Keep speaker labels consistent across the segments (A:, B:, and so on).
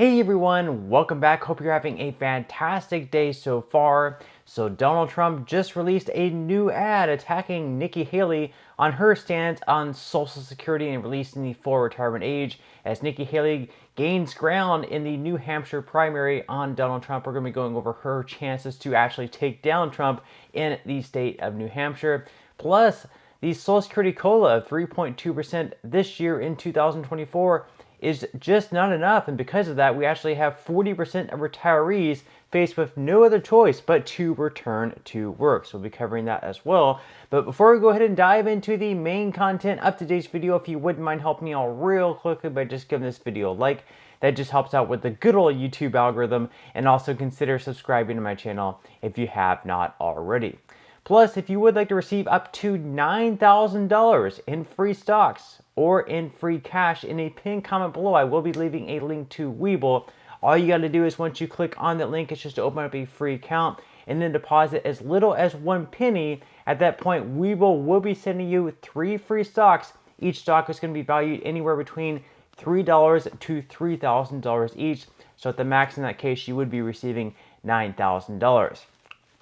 A: Hey everyone, welcome back. Hope you're having a fantastic day so far. So Donald Trump just released a new ad attacking Nikki Haley on her stance on Social Security and releasing the full retirement age. As Nikki Haley gains ground in the New Hampshire primary on Donald Trump, we're going to be going over her chances to actually take down Trump in the state of New Hampshire. Plus, the Social Security COLA of 3.2% this year in 2024 is just not enough, and because of that, we actually have 40% of retirees faced with no other choice but to return to work. So we'll be covering that as well. But before we go ahead and dive into the main content of today's video, if you wouldn't mind helping me out real quickly by just giving this video a like, that just helps out with the good old YouTube algorithm, and also consider subscribing to my channel if you have not already. Plus, if you would like to receive up to $9,000 in free stocks or in free cash, in a pinned comment below, I will be leaving a link to Webull. All you got to do is once you click on that link, it's just to open up a free account and then deposit as little as 1 penny. At that point, Webull will be sending you 3 free stocks. Each stock is going to be valued anywhere between $3 to $3,000 each. So at the max in that case, you would be receiving $9,000.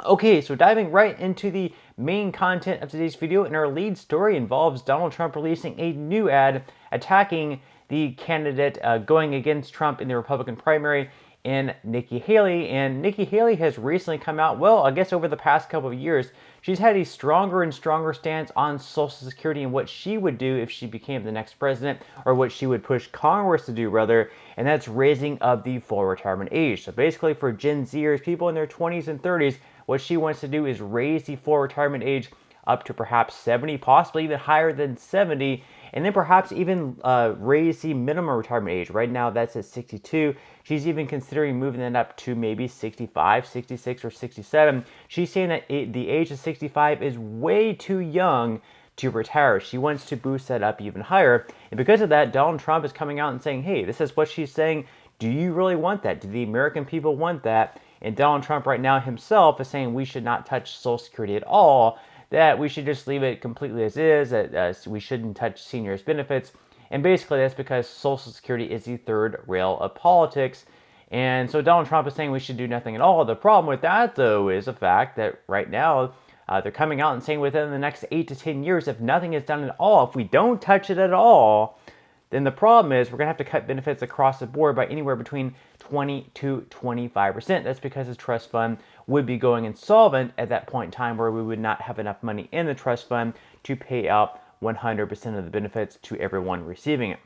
A: Okay, so diving right into the main content of today's video, and our lead story involves Donald Trump releasing a new ad attacking the candidate going against Trump in the Republican primary in Nikki Haley. And Nikki Haley has recently come out, well, I guess over the past couple of years, she's had a stronger and stronger stance on Social Security and what she would do if she became the next president, or what she would push Congress to do rather, and that's raising of the full retirement age. So basically for Gen Zers, people in their 20s and 30s, what she wants to do is raise the full retirement age up to perhaps 70, possibly even higher than 70, and then perhaps even raise the minimum retirement age. Right now that's at 62. She's even considering moving that up to maybe 65, 66, or 67. She's saying that the age of 65 is way too young to retire. She wants to boost that up even higher. And because of that, Donald Trump is coming out and saying, hey, this is what she's saying. Do you really want that? Do the American people want that? And Donald Trump right now himself is saying we should not touch Social Security at all, that we should just leave it completely as is, that we shouldn't touch seniors' benefits. And basically that's because Social Security is the third rail of politics. And so Donald Trump is saying we should do nothing at all. The problem with that, though, is the fact that right now they're coming out and saying within the next 8 to 10 years, if nothing is done at all, if we don't touch it at all, then the problem is we're going to have to cut benefits across the board by anywhere between 20 to 25%. That's because the trust fund would be going insolvent at that point in time, where we would not have enough money in the trust fund to pay out 100% of the benefits to everyone receiving it.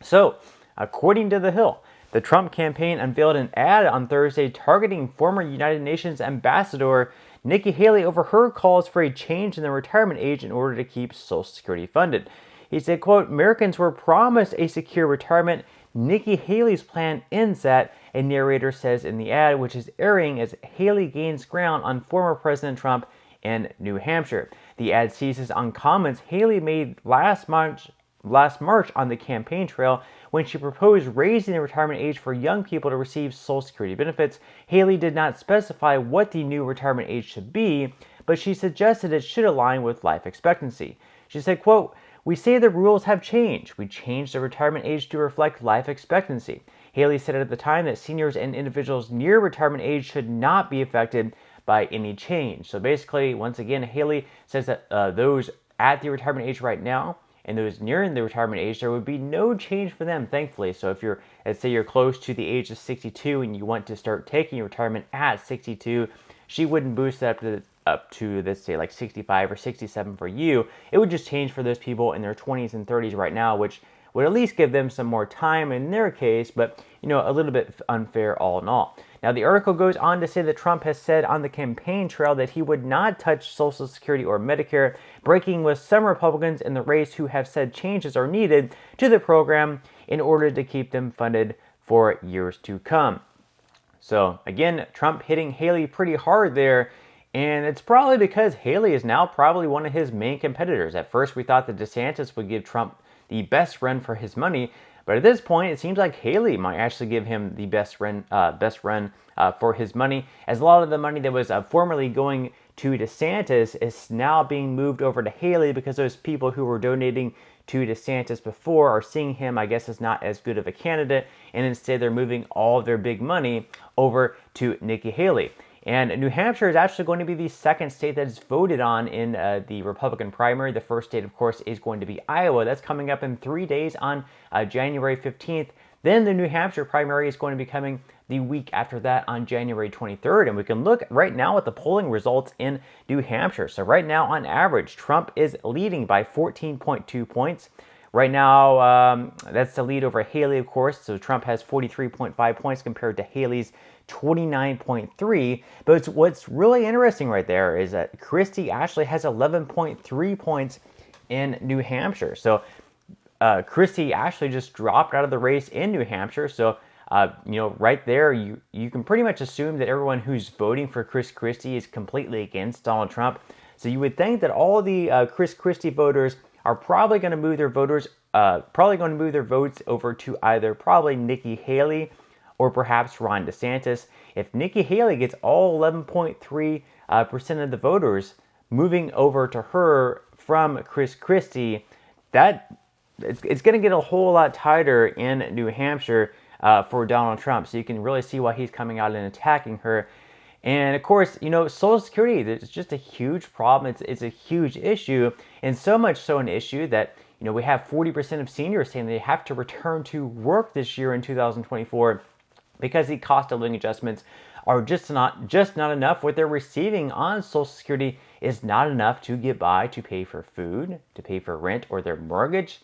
A: So, according to The Hill, the Trump campaign unveiled an ad on Thursday targeting former United Nations ambassador Nikki Haley over her calls for a change in the retirement age in order to keep Social Security funded. He said, quote, Americans were promised a secure retirement. Nikki Haley's plan ends that, a narrator says in the ad, which is airing as Haley gains ground on former President Trump in New Hampshire. The ad seizes on comments Haley made last March on the campaign trail when she proposed raising the retirement age for young people to receive Social Security benefits. Haley did not specify what the new retirement age should be, but she suggested it should align with life expectancy. She said, quote, we say the rules have changed. We changed the retirement age to reflect life expectancy. Haley said at the time that seniors and individuals near retirement age should not be affected by any change. So basically, once again, Haley says that those at the retirement age right now and those nearing the retirement age, there would be no change for them, thankfully. So if you're, let's say you're close to the age of 62 and you want to start taking your retirement at 62, she wouldn't boost that up to, let's say, like 65 or 67 for you. It would just change for those people in their 20s and 30s right now, which would at least give them some more time in their case, but, you know, a little bit unfair all in all. Now, the article goes on to say that Trump has said on the campaign trail that he would not touch Social Security or Medicare, breaking with some Republicans in the race who have said changes are needed to the program in order to keep them funded for years to come. So, again, Trump hitting Haley pretty hard there. And it's probably because Haley is now probably one of his main competitors. At first, we thought that DeSantis would give Trump the best run for his money, but at this point, it seems like Haley might actually give him the best run for his money, as a lot of the money that was formerly going to DeSantis is now being moved over to Haley because those people who were donating to DeSantis before are seeing him, I guess, as not as good of a candidate, and instead they're moving all of their big money over to Nikki Haley. And New Hampshire is actually going to be the second state that is voted on in the Republican primary. The first state, of course, is going to be Iowa. That's coming up in 3 days on January 15th. Then the New Hampshire primary is going to be coming the week after that on January 23rd. And we can look right now at the polling results in New Hampshire. So right now, on average, Trump is leading by 14.2 points. Right now, that's the lead over Haley, of course. So Trump has 43.5 points compared to Haley's 29.3. But what's really interesting right there is that Christie actually has 11.3 points in New Hampshire. So Christie actually just dropped out of the race in New Hampshire. So, right there, you can pretty much assume that everyone who's voting for Chris Christie is completely against Donald Trump. So you would think that all of the Chris Christie voters are probably going to move their votes over to either probably Nikki Haley or perhaps Ron DeSantis. If Nikki Haley gets all 11.3% of the voters moving over to her from Chris Christie, it's going to get a whole lot tighter in New Hampshire for Donald Trump. So you can really see why he's coming out and attacking her. And of course, Social Security, it's just a huge problem. It's a huge issue, and so much so an issue that, we have 40% of seniors saying they have to return to work this year in 2024 because the cost of living adjustments are just not enough. What they're receiving on Social Security is not enough to get by, to pay for food, to pay for rent or their mortgage.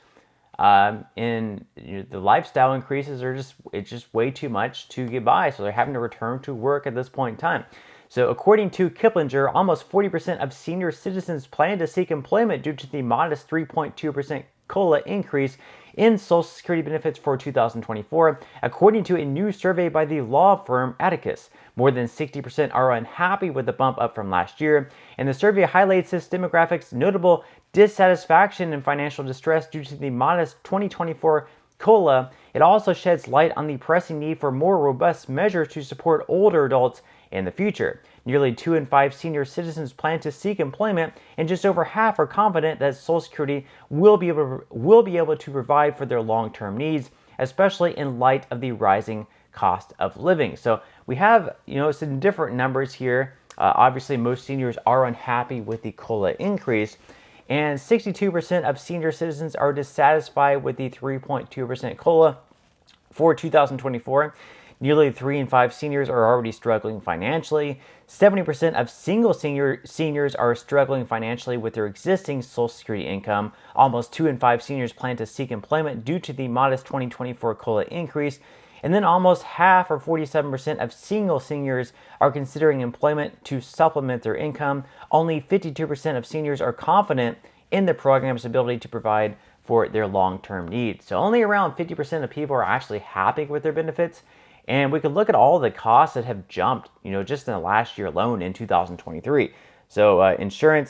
A: And the lifestyle increases it's just way too much to get by. So they're having to return to work at this point in time. So according to Kiplinger, almost 40% of senior citizens plan to seek employment due to the modest 3.2% COLA increase in Social Security benefits for 2024, according to a new survey by the law firm Atticus. More than 60% are unhappy with the bump up from last year, and the survey highlights this demographic's notable dissatisfaction and financial distress due to the modest 2024 COLA. It also sheds light on the pressing need for more robust measures to support older adults in the future. Nearly 2 in 5 senior citizens plan to seek employment, and just over half are confident that Social Security will be able to provide for their long-term needs, especially in light of the rising cost of living. So we have, some different numbers here. Obviously, most seniors are unhappy with the COLA increase, and 62% of senior citizens are dissatisfied with the 3.2% COLA for 2024. Nearly 3 in 5 seniors are already struggling financially. 70% of single seniors are struggling financially with their existing Social Security income. Almost 2 in 5 seniors plan to seek employment due to the modest 2024 COLA increase. And then almost half, or 47%, of single seniors are considering employment to supplement their income. Only 52% of seniors are confident in the program's ability to provide for their long-term needs. So only around 50% of people are actually happy with their benefits. And we could look at all the costs that have jumped, just in the last year alone in 2023. So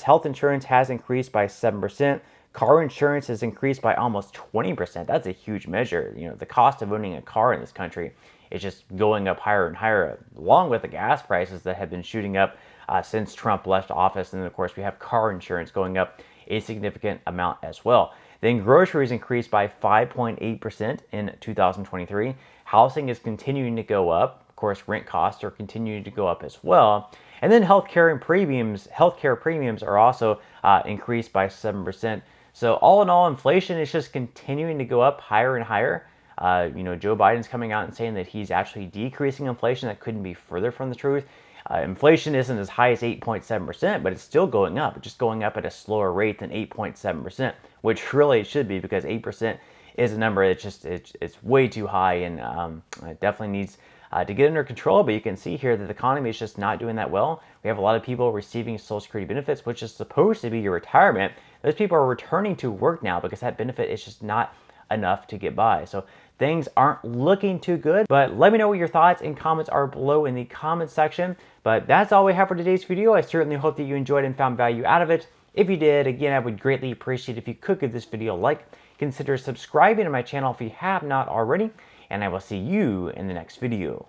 A: health insurance has increased by 7%. Car insurance has increased by almost 20%. That's a huge measure. The cost of owning a car in this country is just going up higher and higher, along with the gas prices that have been shooting up since Trump left office. And then, of course, we have car insurance going up a significant amount as well. Then groceries increased by 5.8% in 2023. Housing is continuing to go up. Of course, rent costs are continuing to go up as well. And then healthcare premiums are also increased by 7%. So all in all, inflation is just continuing to go up higher and higher. Joe Biden's coming out and saying that he's actually decreasing inflation. That couldn't be further from the truth. Inflation isn't as high as 8.7%, but it's still going up. It's just going up at a slower rate than 8.7%, which really it should be, because 8% is a number that's it's way too high, and it definitely needs to get under control. But you can see here that the economy is just not doing that well. We have a lot of people receiving Social Security benefits, which is supposed to be your retirement. Those people are returning to work now because that benefit is just not enough to get by. So things aren't looking too good. But let me know what your thoughts and comments are below in the comment section. But that's all we have for today's video. I certainly hope that you enjoyed and found value out of it. If you did, again, I would greatly appreciate if you could give this video a like. Consider subscribing to my channel if you have not already, and I will see you in the next video.